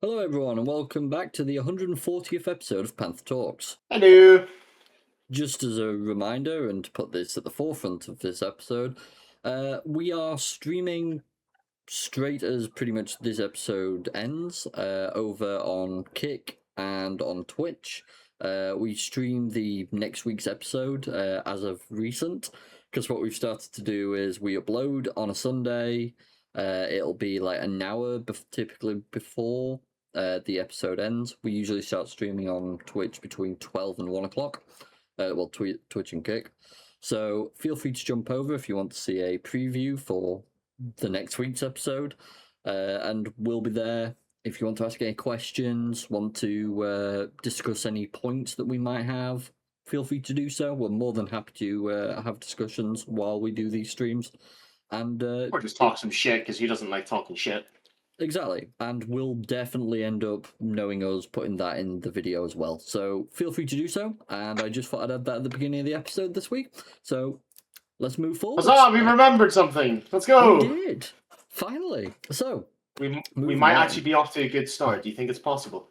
Hello everyone and welcome back to the 140th episode of PandTha Talks. Hello. Just as a reminder, and to put this at the forefront of this episode, we are streaming straight as pretty much this episode ends over on Kick and on Twitch. We stream the next week's episode as of recent, because what we've started to do is we upload on a Sunday. It'll be like an hour typically before the episode ends. We usually start streaming on Twitch between 12 and 1 o'clock. Twitch and Kick. So feel free to jump over if you want to see a preview for the next week's episode. And we'll be there if you want to ask any questions, want to discuss any points that we might have. Feel free to do so. We're more than happy to have discussions while we do these streams. And or just talk some shit because he doesn't like talking shit. Exactly, and we'll definitely end up, knowing us, putting that in the video as well. So feel free to do so, and I just thought I'd add that at the beginning of the episode this week. So let's move forward. Huzzah, we remembered something. Let's go. We did, finally. So we might actually be off to a good start. Do you think it's possible?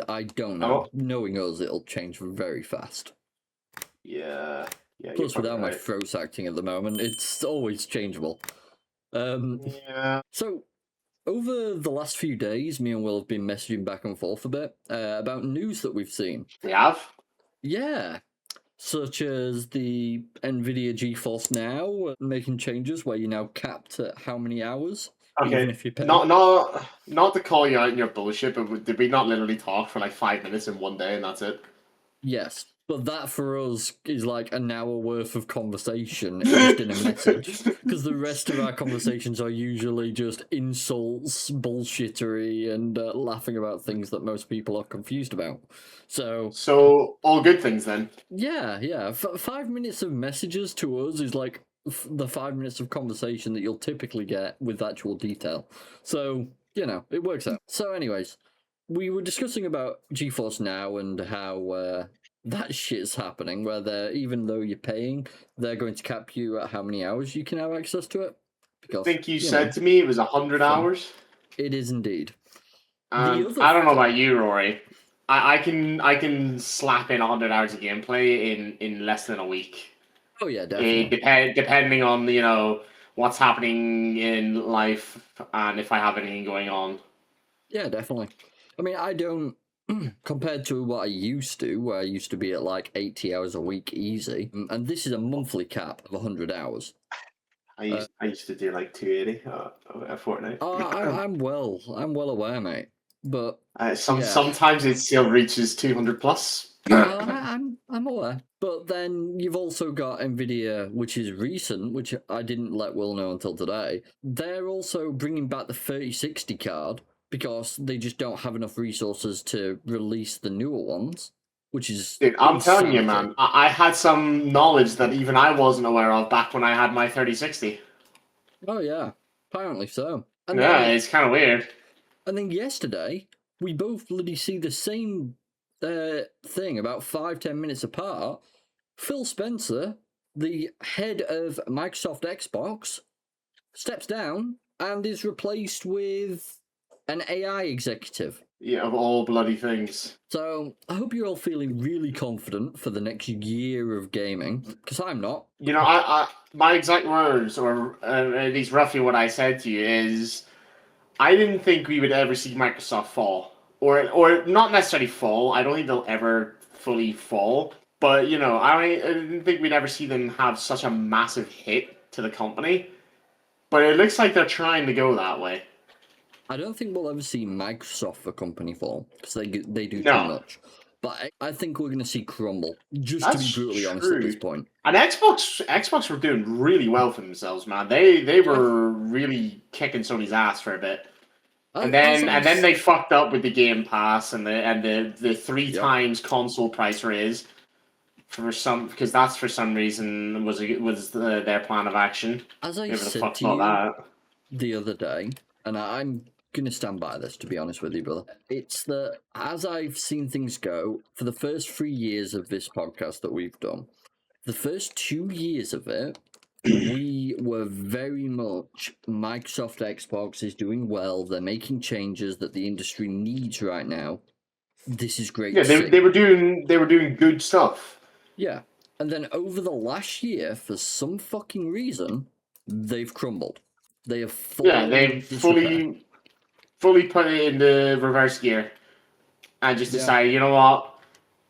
I don't know. Knowing us, it'll change very fast. Yeah. Plus, without my throat acting at the moment, it's always changeable. Yeah. So, over the last few days, me and Will have been messaging back and forth a bit about news that we've seen. We have? Yeah. Such as the Nvidia GeForce Now making changes where you're now capped at how many hours. Okay. Even if you pay. Not to call you out in your bullshit, but did we not literally talk for like 5 minutes in one day and that's it? Yes. But that for us is like an hour worth of conversation just in a message. Because the rest of our conversations are usually just insults, bullshittery, and laughing about things that most people are confused about. So all good things then? Yeah. 5 minutes of messages to us is like the 5 minutes of conversation that you'll typically get with actual detail. So, it works out. So anyways, we were discussing about GeForce Now and how that shit's happening, where even though you're paying, they're going to cap you at how many hours you can have access to it. Because, I think you said to me it was 100 hours? It is indeed. I don't know about you, Rory. I can slap in 100 hours of gameplay in less than a week. Oh yeah, definitely. Depending on, what's happening in life and if I have anything going on. Yeah, definitely. I mean, I don't... Compared to what I used to, where I used to be at like 80 hours a week easy, and this is a monthly cap of 100 hours. I used to do like 280 a fortnight. I'm well aware, mate. But sometimes it still reaches 200 plus. I'm aware. But then you've also got Nvidia, which is recent, which I didn't let Will know until today. They're also bringing back the 3060 card, because they just don't have enough resources to release the newer ones, which is... Dude, I'm telling you, man, I had some knowledge that even I wasn't aware of back when I had my 3060. Oh, yeah. Apparently so. And then, it's kind of weird. And then yesterday, we both bloody see the same thing about 5-10 minutes apart. Phil Spencer, the head of Microsoft Xbox, steps down and is replaced with an AI executive. Yeah, of all bloody things. So, I hope you're all feeling really confident for the next year of gaming, because I'm not. My exact words, or at least roughly what I said to you, is I didn't think we would ever see Microsoft fall. Or not necessarily fall, I don't think they'll ever fully fall. But, I didn't think we'd ever see them have such a massive hit to the company. But it looks like they're trying to go that way. I don't think we'll ever see Microsoft, the company, fall, because they do too much. But I think we're going to see crumble, just to be brutally honest at this point. And Xbox were doing really well for themselves, man. They were really kicking Sony's ass for a bit. And then they fucked up with the Game Pass and the 3 times console price raise because that's for some reason was their plan of action. As I said to you the other day, and I'm gonna stand by this, to be honest with you, brother. It's that as I've seen things go for the first 3 years of this podcast that we've done, the first 2 years of it we were very much Microsoft Xbox is doing well. They're making changes that the industry needs right now. This is great. Yeah, they were doing good stuff. Yeah. And then over the last year, for some fucking reason, they've crumbled. They have they've fully put it into reverse gear and just decided, you know what?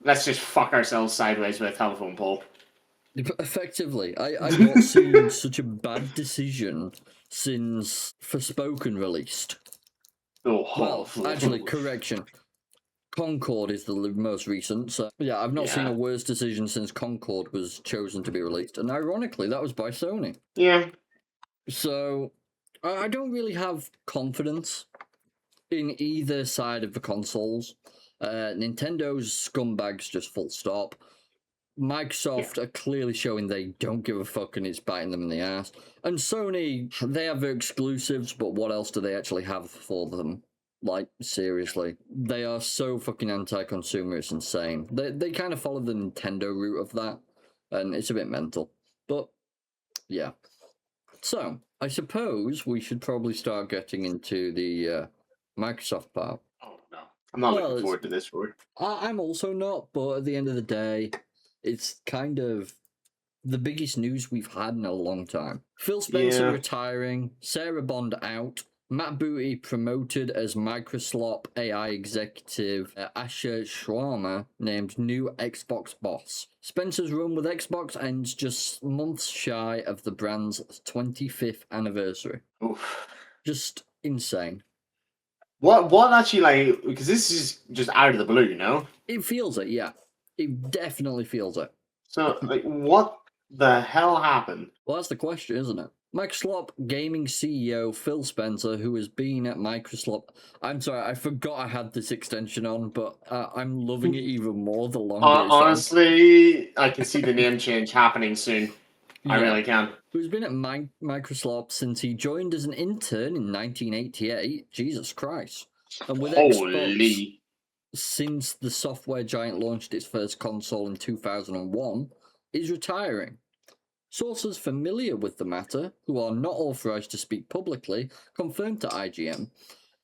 Let's just fuck ourselves sideways with a telephone pole. Effectively, I've not seen such a bad decision since Forspoken released. Well, actually, correction. Concord is the most recent. So yeah, I've not seen a worse decision since Concord was chosen to be released, and ironically, that was by Sony. Yeah. So I don't really have confidence in either side of the consoles. Nintendo's scumbags, just full stop. Microsoft are clearly showing they don't give a fuck and it's biting them in the ass. And Sony, they have their exclusives, but what else do they actually have for them? Like, seriously. They are so fucking anti-consumer, it's insane. They kind of follow the Nintendo route of that, and it's a bit mental. But, yeah. So, I suppose we should probably start getting into the Microsoft part. Oh, no. I'm not looking forward to this, Roy. I'm also not, but at the end of the day, it's kind of the biggest news we've had in a long time. Phil Spencer retiring, Sarah Bond out, Matt Booty promoted as Microsoft AI executive, Asha Sharma named new Xbox boss. Spencer's run with Xbox ends just months shy of the brand's 25th anniversary. Oof. Just insane. What actually, like, because this is just out of the blue, you know? It feels it, yeah. It definitely feels it. So, like, what the hell happened? Well, that's the question, isn't it? Microsoft Gaming CEO Phil Spencer, who has been at Microsoft... I'm sorry, I forgot I had this extension on, but I'm loving it even more the longer it's on. Honestly, I can see the name change happening soon. I really can. Who's been at Microsoft since he joined as an intern in 1988. Jesus Christ. And with Xbox, since the software giant launched its first console in 2001, is retiring. Sources familiar with the matter, who are not authorized to speak publicly, confirmed to IGN.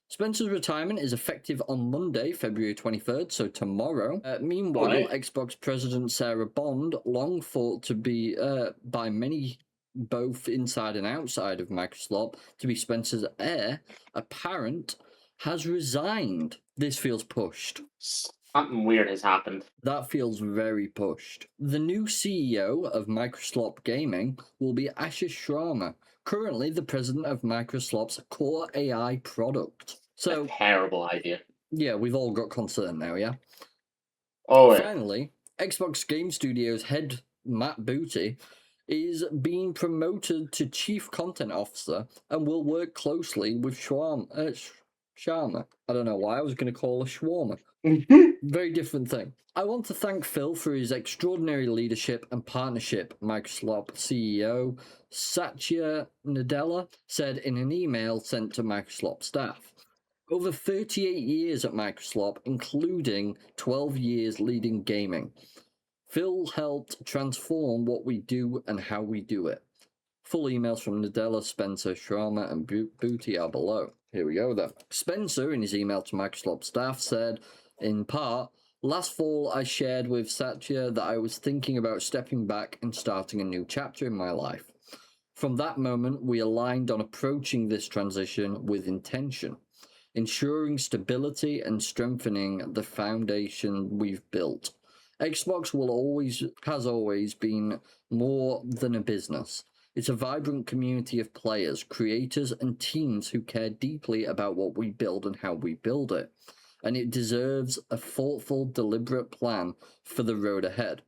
Spencer's retirement is effective on Monday, February 23rd, so tomorrow. Meanwhile, Xbox President Sarah Bond, long thought to be, by many, both inside and outside of Microsoft, to be Spencer's heir apparent, has resigned. This feels pushed. Something weird has happened. That feels very pushed. The new CEO of Microsoft Gaming will be Asha Sharma, currently the president of Microsoft's CoreAI product. So, a terrible idea. Yeah, we've all got concern now, yeah? Finally, Xbox Game Studios head Matt Booty is being promoted to Chief Content Officer and will work closely with Sharma. I don't know why I was going to call her Shawarma. Very different thing. I want to thank Phil for his extraordinary leadership and partnership, Microsoft CEO Satya Nadella said in an email sent to Microsoft staff. Over 38 years at Microsoft, including 12 years leading gaming. Phil helped transform what we do and how we do it. Full emails from Nadella, Spencer, Sharma, and Booty are below. Here we go then. Spencer, in his email to Microsoft staff, said, in part, last fall I shared with Satya that I was thinking about stepping back and starting a new chapter in my life. From that moment, we aligned on approaching this transition with intention, ensuring stability and strengthening the foundation we've built. Xbox has always been more than a business. It's a vibrant community of players, creators, and teams who care deeply about what we build and how we build it. And it deserves a thoughtful, deliberate plan for the road ahead.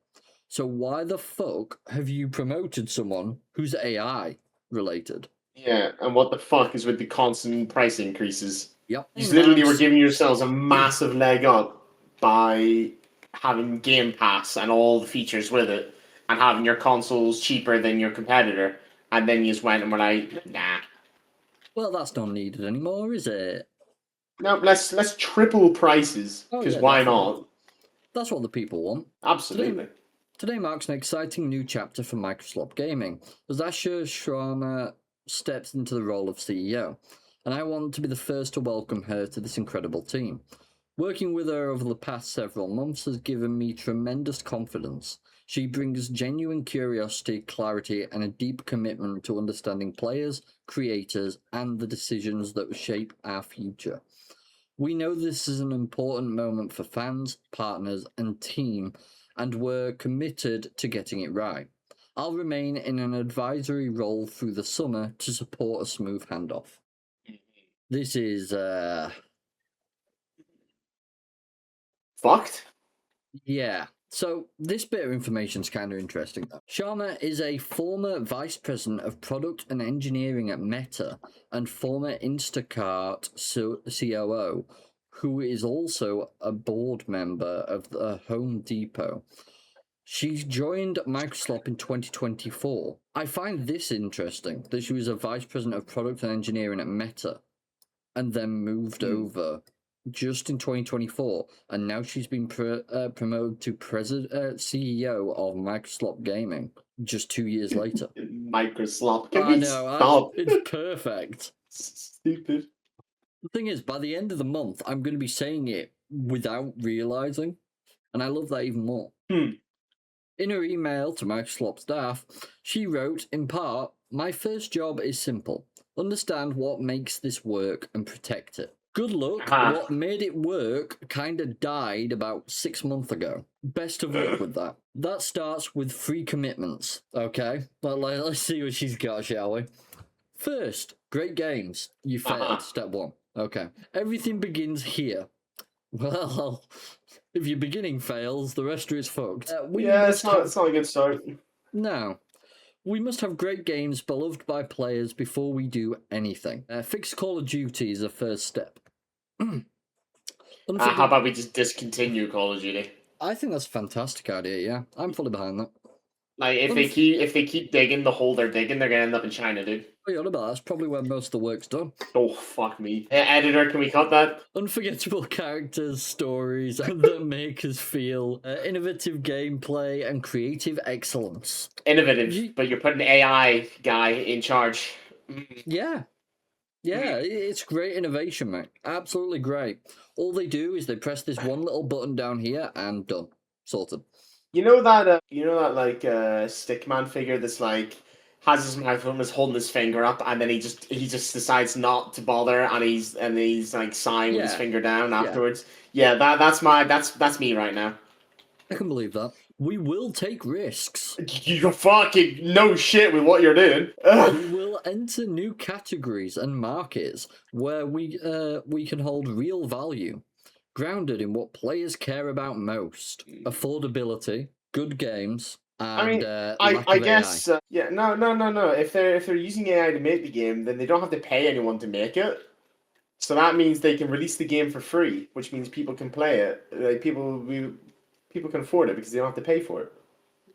So why the fuck have you promoted someone who's AI related? Yeah, and what the fuck is with the constant price increases? Yep. You literally were giving yourselves a massive leg up by having Game Pass and all the features with it, and having your consoles cheaper than your competitor, and then you just went and were like, nah. Well, that's not needed anymore, is it? No, let's triple prices, because why not? That's what the people want. Absolutely. Today marks an exciting new chapter for Microsoft Gaming, as Asha Sharma steps into the role of CEO, and I want to be the first to welcome her to this incredible team. Working with her over the past several months has given me tremendous confidence. She brings genuine curiosity, clarity, and a deep commitment to understanding players, creators, and the decisions that shape our future. We know this is an important moment for fans, partners, and team, and we're committed to getting it right. I'll remain in an advisory role through the summer to support a smooth handoff. This is, Fucked. yeah. So, this bit of information is kind of interesting, though. Sharma is a former vice president of product and engineering at Meta and former Instacart COO, who is also a board member of the Home Depot. She joined Microsoft in 2024. I find this interesting, that she was a vice president of product and engineering at Meta and then moved over just in 2024, and now she's been promoted to CEO of Microsoft Gaming just 2 years later. Microsoft. Can I we know, stop? it's perfect. Stupid. The thing is, by the end of the month, I'm going to be saying it without realizing, and I love that even more. In her email to Microsoft staff, she wrote, in part, "My first job is simple. Understand what makes this work and protect it. Good luck, what made it work kind of died about 6 months ago. Best of luck with that." That starts with 3 commitments, okay? Let's see what she's got, shall we? First, great games. You failed, step 1. Okay. Everything begins here. Well, if your beginning fails, the rest is fucked. It's not a good start. No. We must have great games beloved by players before we do anything. Fix Call of Duty is a first step. How about we just discontinue Call of Duty? I think that's a fantastic idea, yeah. I'm fully behind that. Like, if they keep digging the hole they're digging, they're gonna end up in China, dude. What are you on about? That's probably where most of the work's done. Oh, fuck me. Editor, can we cut that? Unforgettable characters, stories that make us feel, innovative gameplay, and creative excellence. Innovative, but you're putting an AI guy in charge. Yeah. Yeah, it's great innovation, mate. Absolutely great. All they do is they press this one little button down here and done. Sorted. You know that like stickman figure that's like has his mouth open, is holding his finger up, and then he just decides not to bother, and he's like sighing with his finger down afterwards. Yeah, that's me right now. I can believe that. We will take risks. You fucking no shit with what you're doing. We will enter new categories and markets where we can hold real value, grounded in what players care about most: affordability, good games, and I guess no. If they're using AI to make the game, then they don't have to pay anyone to make it. So that means they can release the game for free, which means people can play it. Like people can afford it because they don't have to pay for it.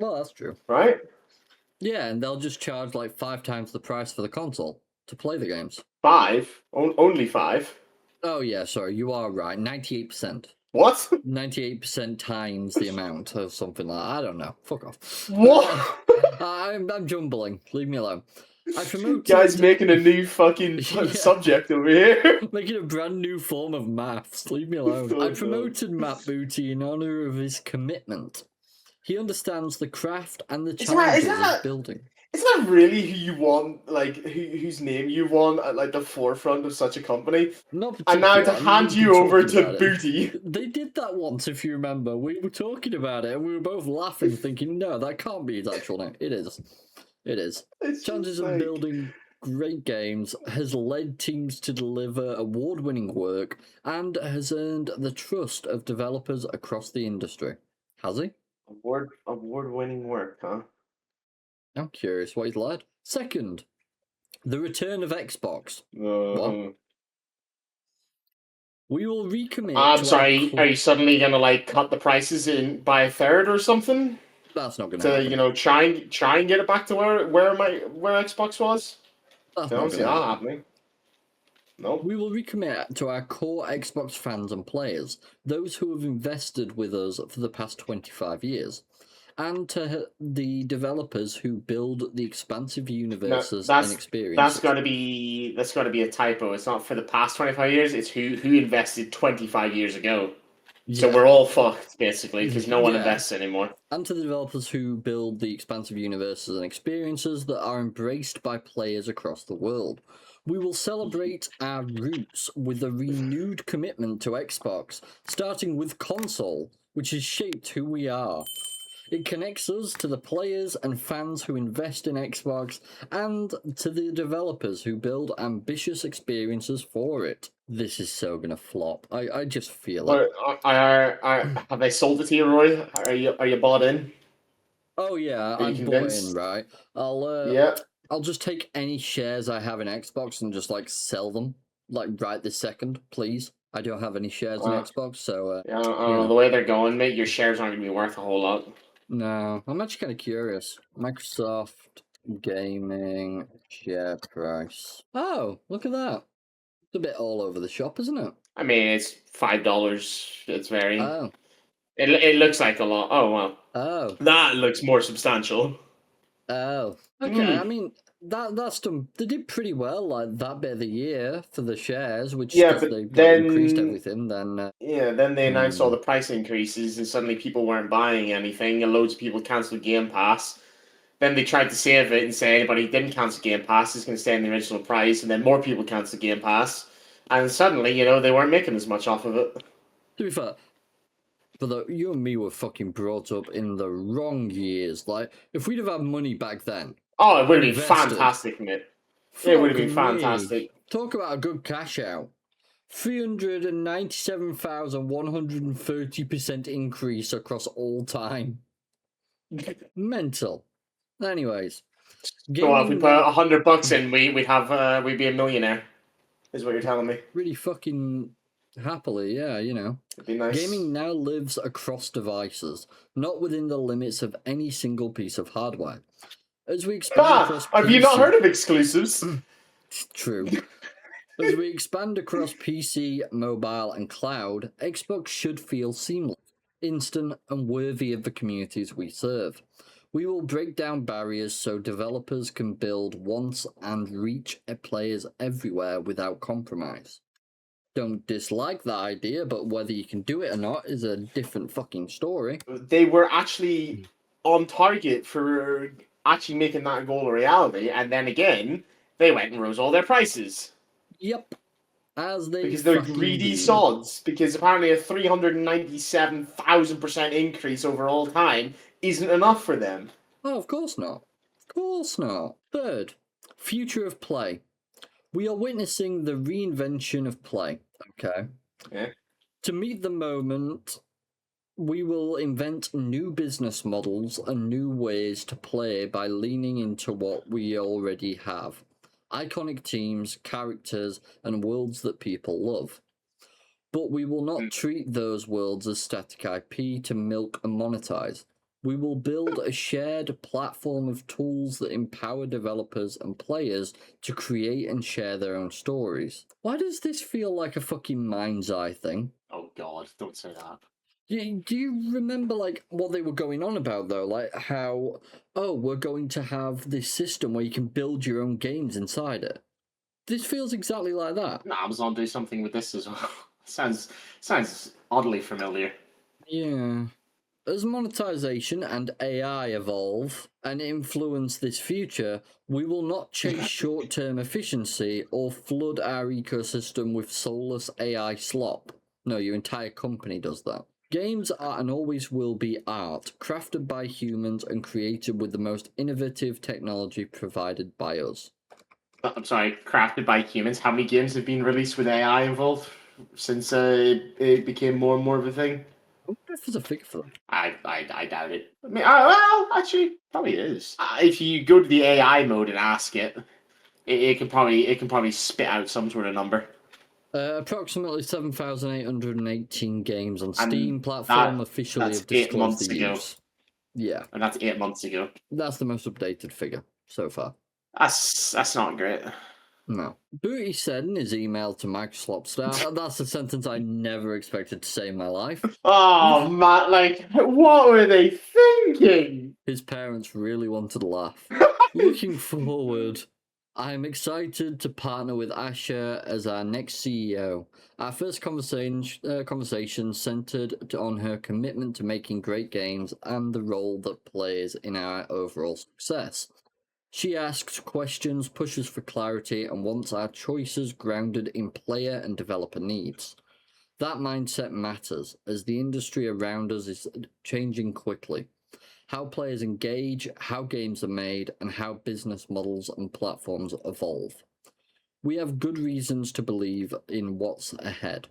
Well, that's true. Right? Yeah, and they'll just charge like 5 times the price for the console to play the games. 5? Only 5? Oh yeah, sorry, you are right. 98%. What? 98% times the amount or something like that. I don't know. Fuck off. What? I'm jumbling. Leave me alone. I promoted... Guys making a new fucking subject over here. Making a brand new form of maths. Leave me alone. I promoted Matt Booty in honor of his commitment. He understands the craft and the challenges of building. Is that really who you want, like, whose name you want at, like, the forefront of such a company? Not and now to hand you over to Booty. They did that once, if you remember. We were talking about it, and we were both laughing, thinking, no, that can't be his actual name. It is. It is. Challenges of building great games has led teams to deliver award-winning work and has earned the trust of developers across the industry. Has he? Award-winning work, huh? I'm curious what he's led. Second, the return of Xbox. What? We will recommit. I'm sorry. Are you suddenly gonna like cut the prices in by a third or something? That's not gonna happen. To try and get it back to where Xbox was. That's don't see that happening. Nope. We will recommit to our core Xbox fans and players, those who have invested with us for the past 25 years. and to the developers who build the expansive No, universes and that's experiences. got to be a typo. It's not for the past 25 years. It's who invested 25 years ago. So Yeah. we're all fucked basically because no one Yeah. invests anymore. And to the developers who build the expansive universes and experiences that are embraced by players across the world. We will celebrate our roots with a renewed commitment to Xbox, starting with console, which has shaped who we are. It connects us to the players and fans who invest in Xbox and to the developers who build ambitious experiences for it. This is so gonna flop. I just feel it. Have they sold it to you, Roy? Are you bought in? Oh yeah, Are you I'm bought in, convinced? right? Yeah. I'll just take any shares I have in Xbox and just like sell them, like right this second, please. I don't have any shares in Uh, Xbox, so yeah, I don't you know. know. The way they're going, mate, your shares aren't going to be worth a whole lot. No, I'm actually kind of curious. Microsoft Gaming share price. Oh, look at that. It's a bit all over the shop, isn't it? I mean, it's $5. It's very. Oh, It looks like a lot. Oh well, oh, that looks more substantial. oh. Okay, I mean that's done. They did pretty well, like that bit of the year for the shares, which Yeah, because but they like increased then everything. Then then they announced all the price increases, and suddenly people weren't buying anything, and loads of people cancelled Game Pass. Then they tried to save it and say anybody who didn't cancel Game Pass is going to stay in the original price, and then more people canceled Game Pass, and suddenly they weren't making as much off of it. to be fair, but you and me were fucking brought up in the wrong years. Like, if we'd have had money back then, Oh, it would have been invested, fantastic, mate. It would fuck have been me. fantastic. Talk about a good cash out. 397,130% increase across all time. Mental. Anyways, So if we gaming put now $100 in, we'd be a millionaire. Is what you're telling me? really fucking happily, yeah, It'd be nice. Gaming now lives across devices, not within the limits of any single piece of hardware. As we expand across Have you not heard of exclusives? True. As we expand across PC, mobile, and cloud, Xbox should feel seamless, instant, and worthy of the communities we serve. We will break down barriers so developers can build once and reach players everywhere without compromise. Don't dislike that idea, but whether you can do it or not is a different fucking story. They were actually on target for actually making that goal a reality, and then again, they went and rose all their prices. Yep. As they because they're fucking greedy do. sods. Because apparently a 397,000% increase over all time isn't enough for them. Oh, of course not. Of course not. Third, future of play. We are witnessing the reinvention of play. Okay. Yeah. To meet the moment, we will invent new business models and new ways to play by leaning into what we already have. Iconic teams, characters, and worlds that people love. But we will not treat those worlds as static IP to milk and monetize. We will build a shared platform of tools that empower developers and players to create and share their own stories. Why does this feel like a fucking mind's eye thing? Oh god, don't say that. Do you remember like what they were going on about though? Like how, oh, we're going to have this system where you can build your own games inside it. This feels exactly like that. No, Amazon do something with this as well. sounds oddly familiar. Yeah. As monetization and AI evolve and influence this future, we will not chase short-term efficiency or flood our ecosystem with soulless AI slop. No, your entire company does that. Games are and always will be art, crafted by humans and created with the most innovative technology provided by us. I'm sorry, crafted by humans. How many games have been released with AI involved since it became more and more of a thing? I wonder if there's a figure for that. I doubt it. I mean, well, actually, probably is. If you go to the AI mode and ask it, it can probably spit out some sort of number. Approximately 7,818 games on Steam platform officially that's have disclosed 8 months the ago. use. Yeah. And that's 8 months ago. That's the most updated figure so far. That's not great. No. Booty said in his email to Microsoft staff, that's a sentence I never expected to say in my life. Oh, man, like, what were they thinking? His parents really wanted to laugh. Looking forward, I'm excited to partner with Asha as our next CEO. Our first conversation centered on her commitment to making great games and the role that plays in our overall success. She asks questions, pushes for clarity, and wants our choices grounded in player and developer needs. That mindset matters as the industry around us is changing quickly. How players engage, how games are made, and how business models and platforms evolve. We have good reasons to believe in what's ahead.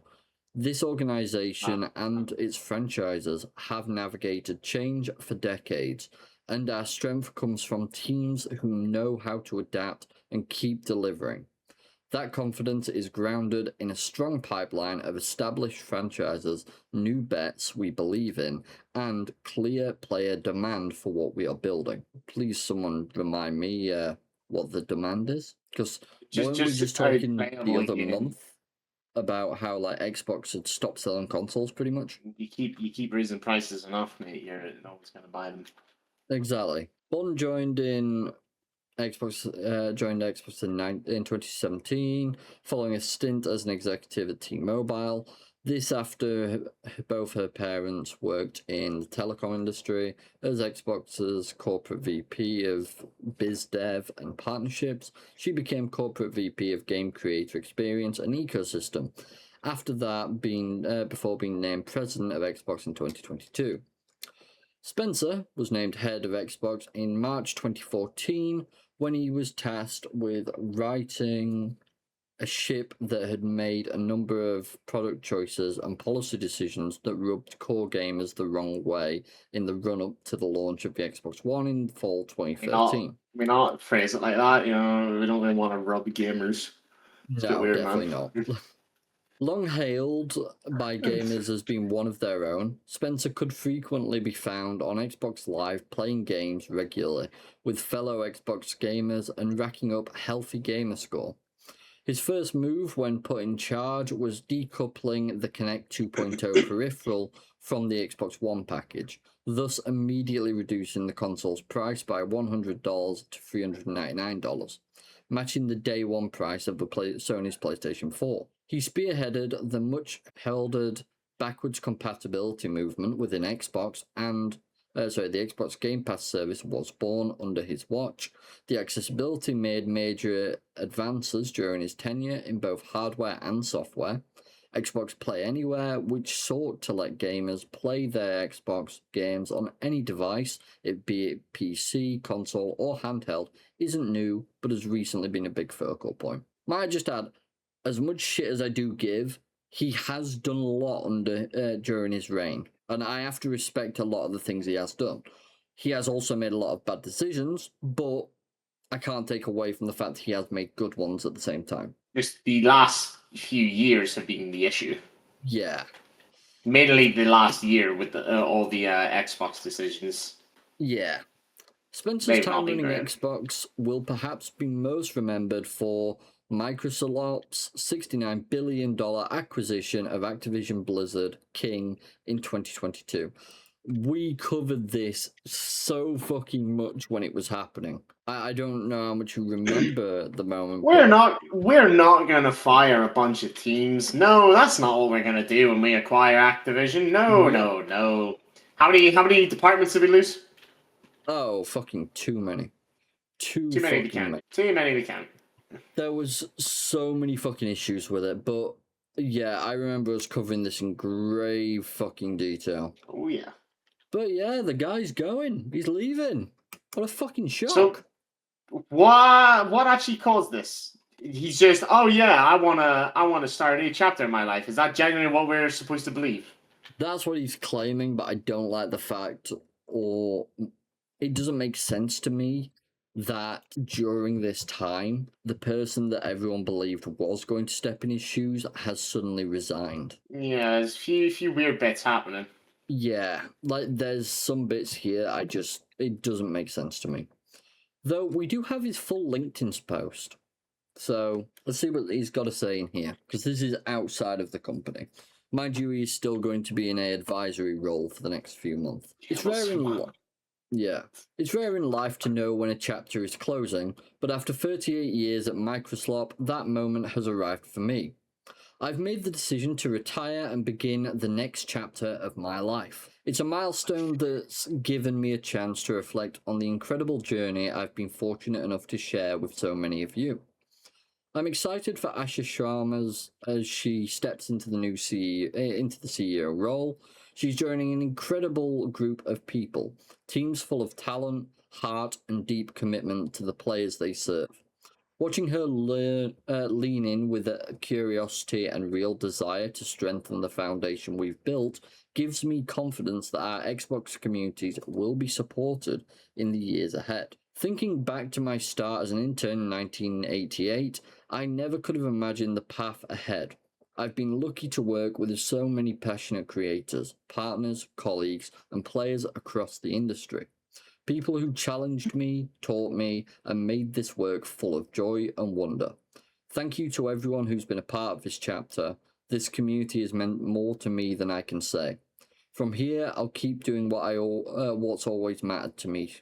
This organization and its franchises have navigated change for decades, and our strength comes from teams who know how to adapt and keep delivering. That confidence is grounded in a strong pipeline of established franchises, new bets we believe in, and clear player demand for what we are building. Please, someone remind me what the demand is, because weren't we just talking the other month about how like Xbox had stopped selling consoles pretty much? You keep raising prices enough, mate. You're always gonna buy them. Exactly. Bond joined Xbox in 2017, following a stint as an executive at T-Mobile. This after both her parents worked in the telecom industry as Xbox's corporate VP of biz dev and partnerships. She became corporate VP of game creator experience and ecosystem. After that, before being named president of Xbox in 2022. Spencer was named head of Xbox in March 2014 when he was tasked with writing a ship that had made a number of product choices and policy decisions that rubbed core gamers the wrong way in the run-up to the launch of the Xbox One in fall 2013. We not phrase it like that, we don't really want to rub gamers. It's a bit weird, definitely man. not. Long hailed by gamers as being one of their own, Spencer could frequently be found on Xbox Live playing games regularly with fellow Xbox gamers and racking up a healthy gamer score. His first move when put in charge was decoupling the Kinect 2.0 peripheral from the Xbox One package, thus immediately reducing the console's price by $100 to $399, matching the day one price of Sony's PlayStation 4. He spearheaded the much-heralded backwards compatibility movement within Xbox and the Xbox Game Pass service was born under his watch. The accessibility made major advances during his tenure in both hardware and software. Xbox Play Anywhere, which sought to let gamers play their Xbox games on any device, it be it PC, console, or handheld, isn't new, but has recently been a big focal point. Might I just add, as much shit as I do give, he has done a lot during his reign, and I have to respect a lot of the things he has done. He has also made a lot of bad decisions, but I can't take away from the fact that he has made good ones at the same time. Just the last few years have been the issue. Yeah. Mainly the last year with all the Xbox decisions. Yeah. Spencer's time running Xbox will perhaps be most remembered for Microsoft's $69 billion acquisition of Activision Blizzard King in 2022. We covered this so fucking much when it was happening. I don't know how much you remember the moment. We're not gonna fire a bunch of teams. No, that's not what we're gonna do when we acquire Activision. No. How many departments did we lose? Oh, fucking too many. Too many to count. Too many to count. There was so many fucking issues with it, but yeah, I remember us covering this in grave fucking detail. Oh yeah. But yeah, the guy's going. He's leaving. What a fucking shock. So, what actually caused this? He's just, oh yeah, I wanna start a new chapter in my life. Is that genuinely what we're supposed to believe? That's what he's claiming, but I don't like the fact, or it doesn't make sense to me that during this time, the person that everyone believed was going to step in his shoes has suddenly resigned. Yeah, there's a few weird bits happening. Yeah, like there's some bits here it doesn't make sense to me. Though we do have his full LinkedIn post. So let's see what he's got to say in here, because this is outside of the company. Mind you, he's still going to be in an advisory role for the next few months. It's rare in life to know when a chapter is closing, but after 38 years at Microsoft, that moment has arrived for me. I've made the decision to retire and begin the next chapter of my life. It's a milestone that's given me a chance to reflect on the incredible journey I've been fortunate enough to share with so many of you. I'm excited for Asha Sharma as she steps into the CEO role. She's joining an incredible group of people, teams full of talent, heart, and deep commitment to the players they serve. Watching her lean in with a curiosity and real desire to strengthen the foundation we've built gives me confidence that our Xbox communities will be supported in the years ahead. Thinking back to my start as an intern in 1988, I never could have imagined the path ahead. I've been lucky to work with so many passionate creators, partners, colleagues, and players across the industry. People who challenged me, taught me, and made this work full of joy and wonder. Thank you to everyone who's been a part of this chapter. This community has meant more to me than I can say. From here, I'll keep doing what's always mattered to me,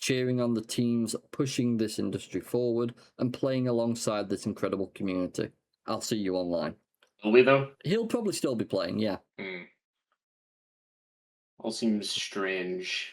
cheering on the teams, pushing this industry forward, and playing alongside this incredible community. I'll see you online. Will we, though? He'll probably still be playing, yeah. All seems strange.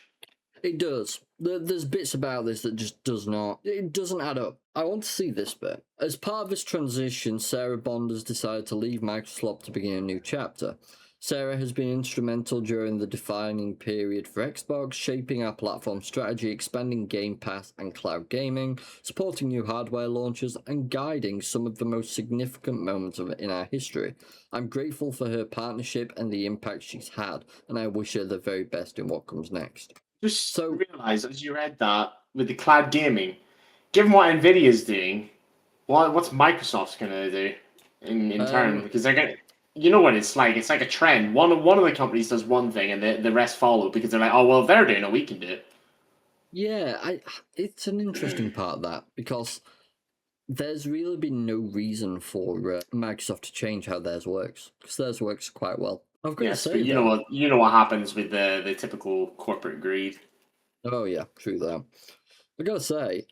It does. There's bits about this that just doesn't add up. I want to see this bit. As part of this transition, Sarah Bond has decided to leave Microsoft to begin a new chapter. Sarah has been instrumental during the defining period for Xbox, shaping our platform strategy, expanding Game Pass and cloud gaming, supporting new hardware launches, and guiding some of the most significant moments in our history. I'm grateful for her partnership and the impact she's had, and I wish her the very best in what comes next. Just realize as you read that with the cloud gaming, given what Nvidia's doing, what's Microsoft's gonna do in turn? Because they're gonna, you know what it's like. It's like a trend. One of the companies does one thing, and the rest follow because they're like, oh well, if they're doing it, we can do it. Yeah, it's an interesting part of that because there's really been no reason for Microsoft to change how theirs works because theirs works quite well. I've got to say, but you know what happens with the typical corporate greed. Oh yeah, true that. I gotta say,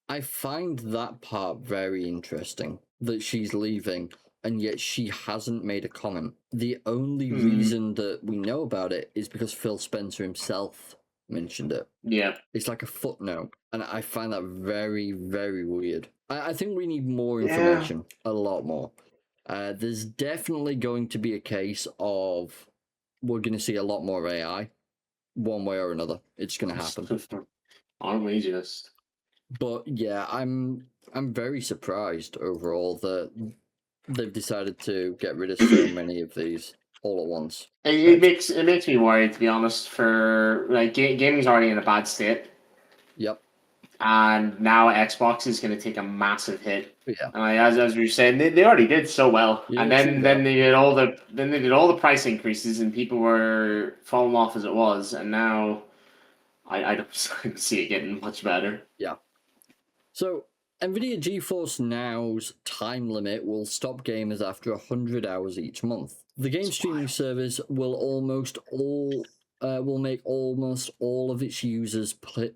I find that part very interesting that she's leaving, and yet she hasn't made a comment. The only reason that we know about it is because Phil Spencer himself mentioned it. Yeah, it's like a footnote, and I find that very, very weird. I think we need more information, a lot more. There's definitely going to be a case of we're going to see a lot more AI, one way or another. It's going to happen. Aren't we just? But yeah, I'm very surprised overall that they've decided to get rid of so many of these all at once. It makes me worried, to be honest. For like gaming's already in a bad state. Yep. And now Xbox is going to take a massive hit. Yeah. And as we were saying, they already did so well, yeah, and then they did all the price increases, and people were falling off as it was, and now I don't see it getting much better. Yeah. So Nvidia GeForce Now's time limit will stop gamers after 100 hours each month. The game streaming service will make almost all of its users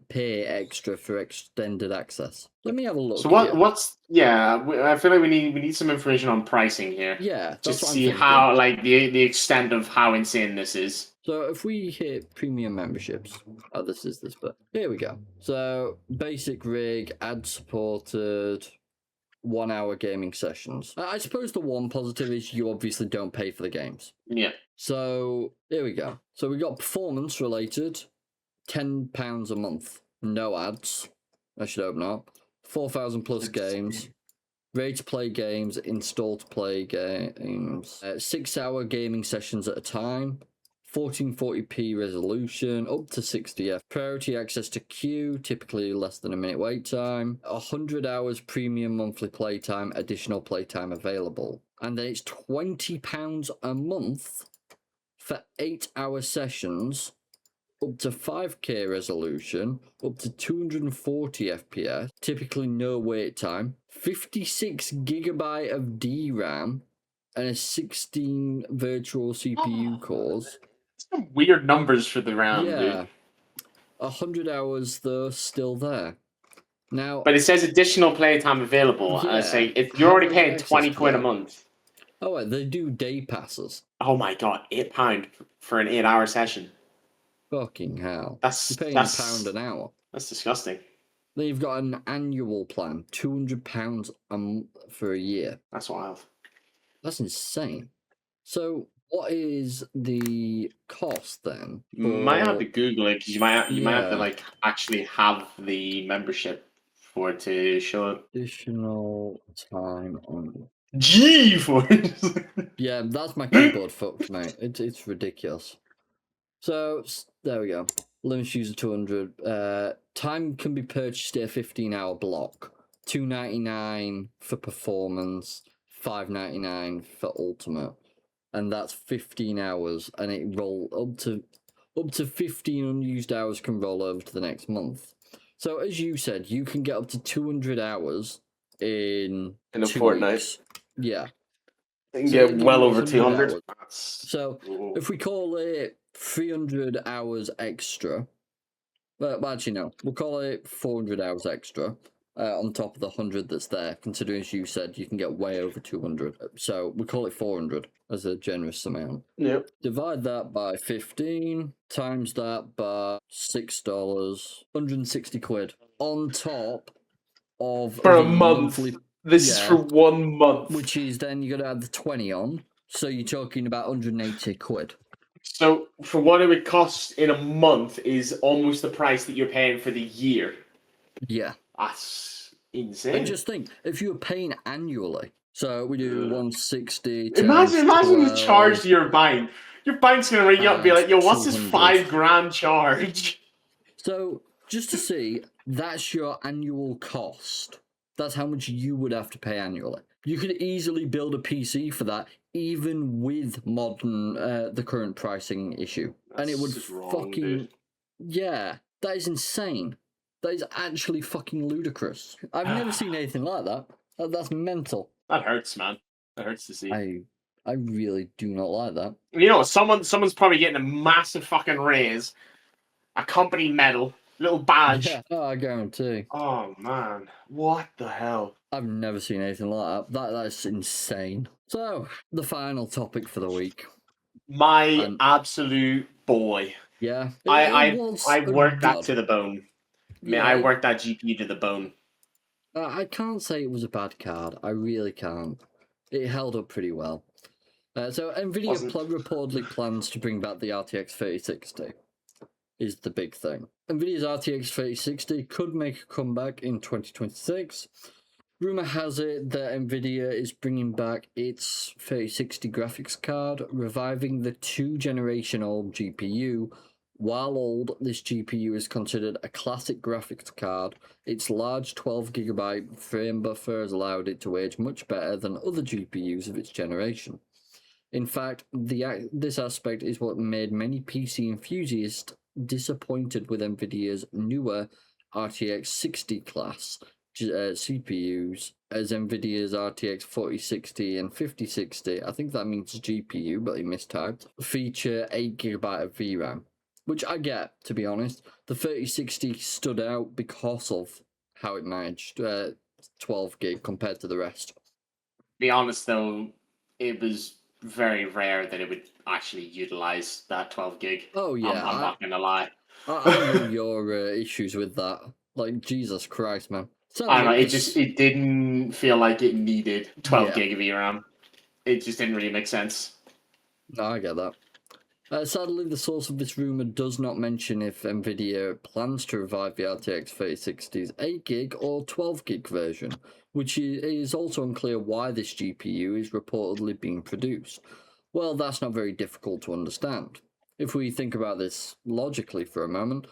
pay extra for extended access. Let me have a look. So I feel like we need some information on pricing here. Yeah, just to see how the extent of how insane this is. So if we hit premium memberships, this is this bit. Here we go. So basic rig, ad supported, 1 hour gaming sessions. I suppose the one positive is you obviously don't pay for the games. Yeah. So here we go. So we got performance related, £10 a month, no ads. I should hope not. 4,000 plus games. Ready to play games, install to play games. 6 hour gaming sessions at a time. 1440p resolution, up to 60F. Priority access to queue, typically less than a minute wait time. 100 hours premium monthly playtime, additional playtime available. And then it's £20 a month for 8 hour sessions, up to 5K resolution, up to 240 FPS, typically no wait time, 56 gigabyte of DRAM, and a 16 virtual CPU cores. Some weird numbers for the RAM, Yeah. dude. 100 hours though still there. Now, but it says additional playtime available. Yeah. Say if How you're already do I get paying access 20 to quid a that? month. Oh, wait, they do day passes. Oh my god, £8 for an 8-hour session. Fucking hell. That's You're paying that's £1 an hour. That's disgusting. Then you've got an annual plan, £200 a month for a year. That's wild. That's insane. So, what is the cost then? You might have to for- Google it because you might have to Yeah. like actually have the membership for it to show it. Additional time on. GeForce. Yeah, that's my keyboard fucked, mate. It's ridiculous. So there we go. Limit user 200. Time can be purchased at a 15-hour block. $2.99 for performance, $5.99 for ultimate, and that's 15 hours. And it roll up to 15 unused hours can roll over to the next month. So as you said, you can get up to 200 hours in a 2 fortnight. weeks. Yeah. You can So get it'll give well you over 100 200. hours. So if we call it 300 hours extra, well, actually no, we'll call it 400 hours extra on top of the 100 that's there, considering as you said you can get way over 200. So we call it 400 as a generous amount. Yep. Divide that by 15, times that by $6, 160 quid on top of For a the month. monthly, This is for 1 month. which is then you got to add the 20 on. So you're talking about 180 quid. So for what it would cost in a month is almost the price that you're paying for the year. Yeah. That's insane. And just think, if you were paying annually, so we do 160 Imagine the charge to your bank. Your bank's gonna ring you up and be like, yo, what's this 200. $5,000 charge? So just to see, that's your annual cost. That's how much you would have to pay annually. You could easily build a PC for that, even with modern, the current pricing issue. And it would fucking... Yeah, that is insane. That is actually fucking ludicrous. I've never seen anything like that. That's mental. That hurts, man. That hurts to see. I really do not like that. You know, someone's probably getting a massive fucking raise, a company medal, little badge. Yeah, I guarantee. Oh man, what the hell? I've never seen anything like that. That's insane. So, the final topic for the week. My absolute boy. Yeah. I worked that to the bone. Yeah, I worked that GPU to the bone. I can't say it was a bad card. I really can't. It held up pretty well. So Nvidia reportedly plans to bring back the RTX 3060. Is the big thing. Nvidia's RTX 3060 could make a comeback in 2026. Rumor has it that Nvidia is bringing back its 3060 graphics card, reviving the 2-generation-old GPU. While old, this GPU is considered a classic graphics card. Its large 12GB frame buffer has allowed it to age much better than other GPUs of its generation. In fact, this aspect is what made many PC enthusiasts disappointed with Nvidia's newer RTX 60 class CPUs, as Nvidia's RTX 4060 and 5060, I think that means GPU, but they mistyped, feature 8GB of VRAM, which I get, to be honest. The 3060 stood out because of how it managed 12 gig compared to the rest. To be honest, though, it was very rare that it would actually utilize that 12 gig. Oh yeah, I'm not gonna lie. I know your issues with that. Like, Jesus Christ, man. I don't know. It didn't feel like it needed 12 gig of VRAM. It just didn't really make sense. No, I get that. Sadly, the source of this rumor does not mention if Nvidia plans to revive the RTX 3060's 8 gig or 12 gig version, which is also unclear why this GPU is reportedly being produced. Well, that's not very difficult to understand. If we think about this logically for a moment,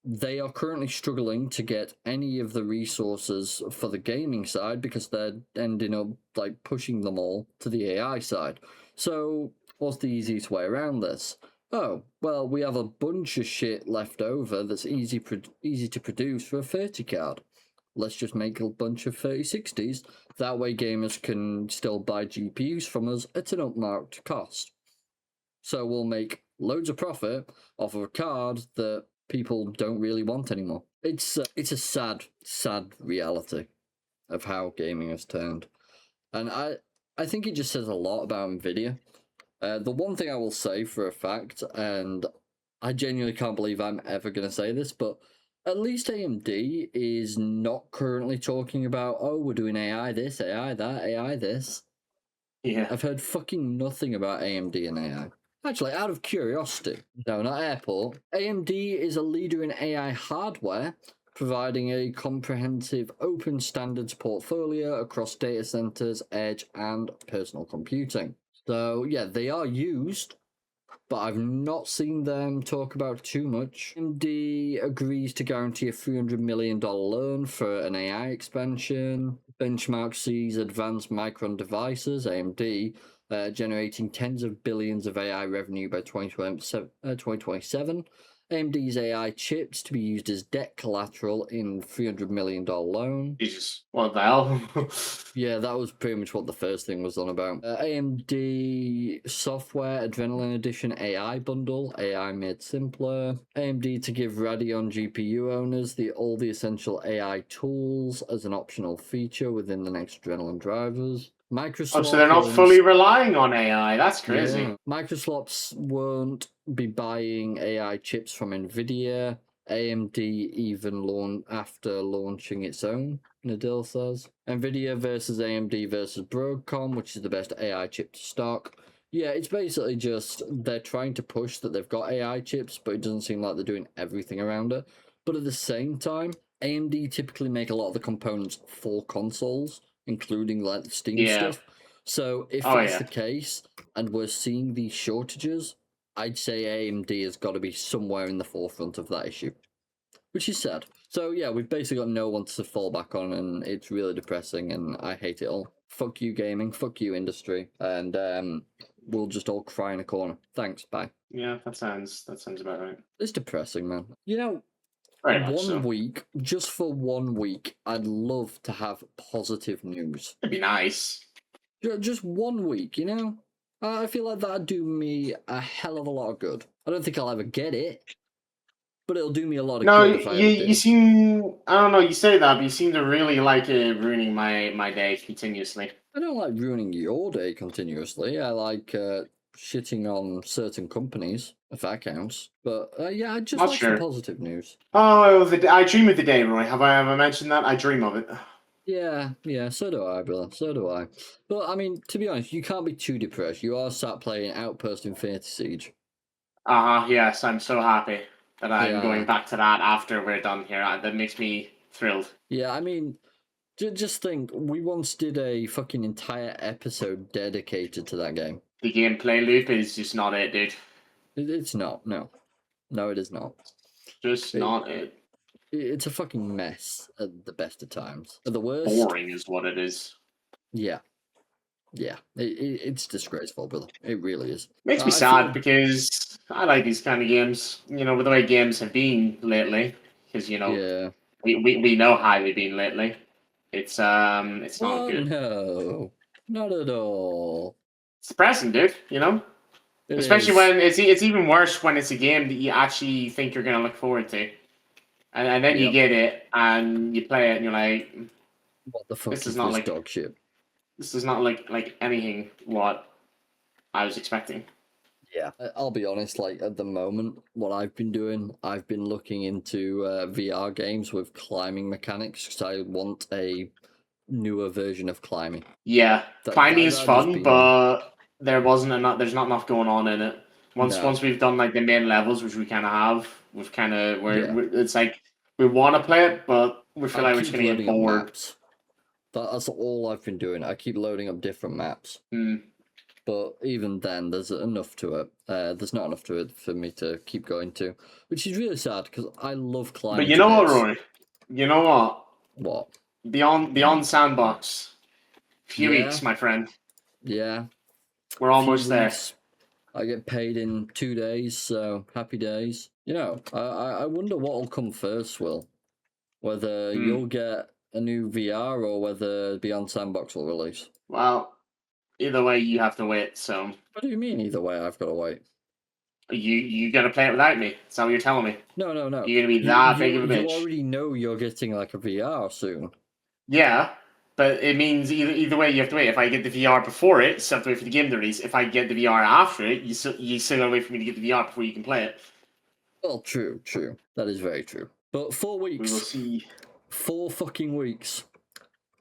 they are currently struggling to get any of the resources for the gaming side because they're ending up like pushing them all to the AI side. So what's the easiest way around this? Oh, well, we have a bunch of shit left over that's easy to produce for a 30 card. let's just make a bunch of 3060s. That way gamers can still buy GPUs from us at an upmarked cost. So we'll make loads of profit off of a card that people don't really want anymore. It's a sad reality of how gaming has turned. And I think it just says a lot about Nvidia. The one thing I will say for a fact, and I genuinely can't believe I'm ever going to say this, but at least AMD is not currently talking about, oh, we're doing AI this, AI that, AI this. Yeah. I've heard fucking nothing about AMD and AI. Actually, out of curiosity, no, not Airport. AMD is a leader in AI hardware, providing a comprehensive open standards portfolio across data centers, edge, and personal computing. So, yeah, they are used, but I've not seen them talk about too much. AMD agrees to guarantee a $300 million loan for an AI expansion. Benchmark sees advanced Micron devices, AMD, generating tens of billions of AI revenue by 2027. AMD's AI chips to be used as debt collateral in $300 million loan. Jesus, what the hell? Yeah, that was pretty much what the first thing was on about. AMD software Adrenaline Edition AI bundle, AI made simpler. AMD to give Radeon GPU owners all the essential AI tools as an optional feature within the next Adrenaline drivers. Microsoft. Oh, so they're not fully relying on AI. That's crazy. Yeah. Microsoft won't be buying AI chips from Nvidia. AMD even after launching its own, Nadil says. Nvidia versus AMD versus Broadcom, which is the best AI chip to stock. Yeah, it's basically just they're trying to push that they've got AI chips, but it doesn't seem like they're doing everything around it. But at the same time, AMD typically make a lot of the components for consoles, including like the Steam stuff. So if that's the case, and we're seeing these shortages, I'd say AMD has got to be somewhere in the forefront of that issue, which is sad. So yeah, we've basically got no one to fall back on, and it's really depressing, and I hate it all. Fuck you, gaming. Fuck you, industry. And we'll just all cry in a corner. Thanks. Bye. Yeah, that sounds about right. It's depressing, man. You know, Very much so. week, just for 1 week, I'd love to have positive news. It'd be nice. Just 1 week, you know? I feel like that'd do me a hell of a lot of good. I don't think I'll ever get it, but it'll do me a lot of good if I ever do. You seem, I don't know, you say that, but you seem to really like ruining my day continuously. I don't like ruining your day continuously. I like shitting on certain companies, if that counts. But yeah, I just like some positive news. Oh, I dream of the day, Roy. Have I ever mentioned that? I dream of it. Yeah, so do I, brother. So do I. But I mean, to be honest, you can't be too depressed. You are sat playing Outpost Infinity Siege. Yes, I'm so happy that I'm going back to that after we're done here. That makes me thrilled. Yeah, I mean, just think, we once did a fucking entire episode dedicated to that game. The gameplay loop is just not it, dude. It's not, no. No, it is not. Just not it. It's a fucking mess at the best of times. At the worst, boring is what it is. Yeah. It's disgraceful, brother. It really is. Makes me sad because I like these kind of games. You know, with the way games have been lately, because you know, we know how they've been lately. It's not good. No, not at all. It's depressing, dude. You know, especially when it's even worse when it's a game that you actually think you're gonna look forward to. And then you get it, and you play it, and you're like, "What the fuck is this like dog shit? This is not like anything what I was expecting." Yeah, I'll be honest. Like at the moment, what I've been doing, I've been looking into VR games with climbing mechanics because I want a newer version of climbing. Yeah, climbing is fun, but there's not enough going on in it. Once we've done like the main levels, which we kind of have, it's like we want to play it, but we feel like we're just gonna get bored. That's all I've been doing. I keep loading up different maps. But even then, there's enough to it. There's not enough to it for me to keep going to, which is really sad because I love climbing. But you know what, Roy? You know what? What? Beyond Sandbox. Few weeks, my friend. Yeah. We're almost there. I get paid in 2 days, so happy days. You know, I wonder what will come first, Will. Whether you'll get a new VR or whether Beyond Sandbox will release. Well, either way, you have to wait. So What do you mean? Either way, I've got to wait. you gonna play it without me? Is that what you're telling me? No. You're gonna be that big of a bitch? You already know you're getting like a VR soon. Yeah, but it means either way you have to wait. If I get the VR before it, you have to wait for the game to release. If I get the VR after it, you still gotta wait for me to get the VR before you can play it. Well, true. That is very true. But 4 weeks. We will see. 4 fucking weeks.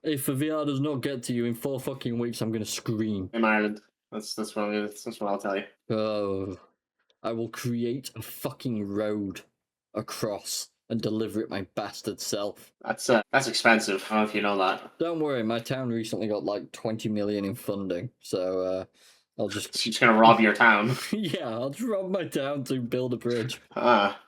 If the VR does not get to you in 4 fucking weeks, I'm gonna scream. In Ireland. That's what I'll tell you. Oh, I will create a fucking road across and deliver it my bastard self. That's expensive. I don't know if you know that. Don't worry, my town recently got like 20 million in funding, so I'll just. She's gonna rob your town. Yeah, I'll just rob my town to build a bridge. Ah,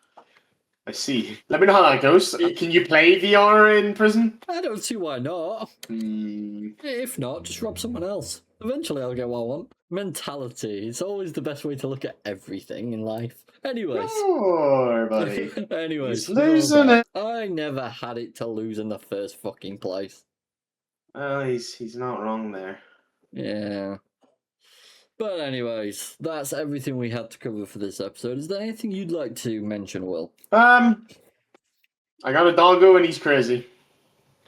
I see. Let me know how that goes. Can you play VR in prison? I don't see why not. Hmm. If not, just rob someone else. Eventually I'll get what I want. Mentality. It's always the best way to look at everything in life. Anyways. Sure, buddy. Anyways. He's losing it. I never had it to lose in the first fucking place. Oh, he's not wrong there. Yeah. But anyways, that's everything we had to cover for this episode. Is there anything you'd like to mention, Will? I got a doggo and he's crazy.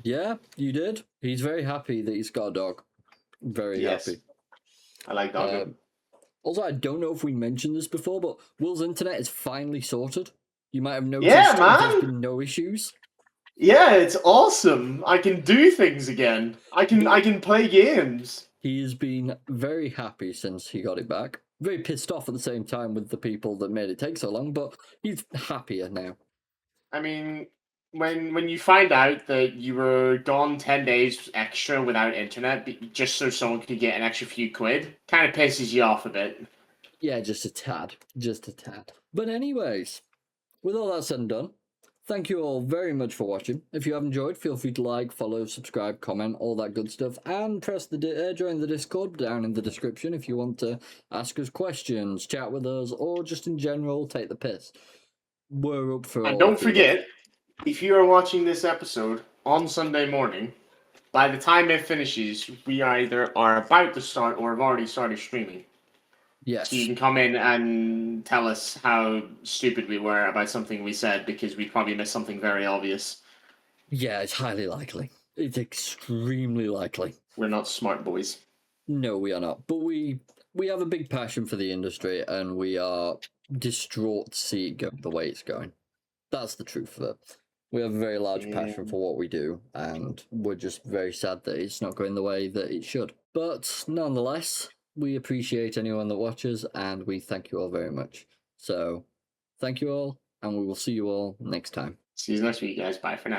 Yeah, you did. He's very happy that he's got a dog. Very happy. I like doggo. Also, I don't know if we mentioned this before, but Will's internet is finally sorted. You might have noticed there's been no issues. Yeah, it's awesome. I can do things again. I can play games. He has been very happy since he got it back. Very pissed off at the same time with the people that made it take so long, but he's happier now. I mean, when you find out that you were gone 10 days extra without internet just so someone could get an extra few quid, kind of pisses you off a bit. Yeah, just a tad. But anyways, with all that said and done, thank you all very much for watching. If you have enjoyed, feel free to like, follow, subscribe, comment, all that good stuff, and press the join the Discord down in the description if you want to ask us questions, chat with us, or just in general take the piss. We're up for all. And don't forget, if you are watching this episode on Sunday morning, by the time it finishes, we either are about to start or have already started streaming. Yes. So you can come in and tell us how stupid we were about something we said because we probably missed something very obvious. Yeah, it's highly likely. It's extremely likely. We're not smart boys. No, we are not. But we have a big passion for the industry, and we are distraught to see it go the way it's going. That's the truth of it. We have a very large passion for what we do, and we're just very sad that it's not going the way that it should. But nonetheless, we appreciate anyone that watches, and we thank you all very much. So, thank you all, and we will see you all next time. See you next week, guys. Bye for now.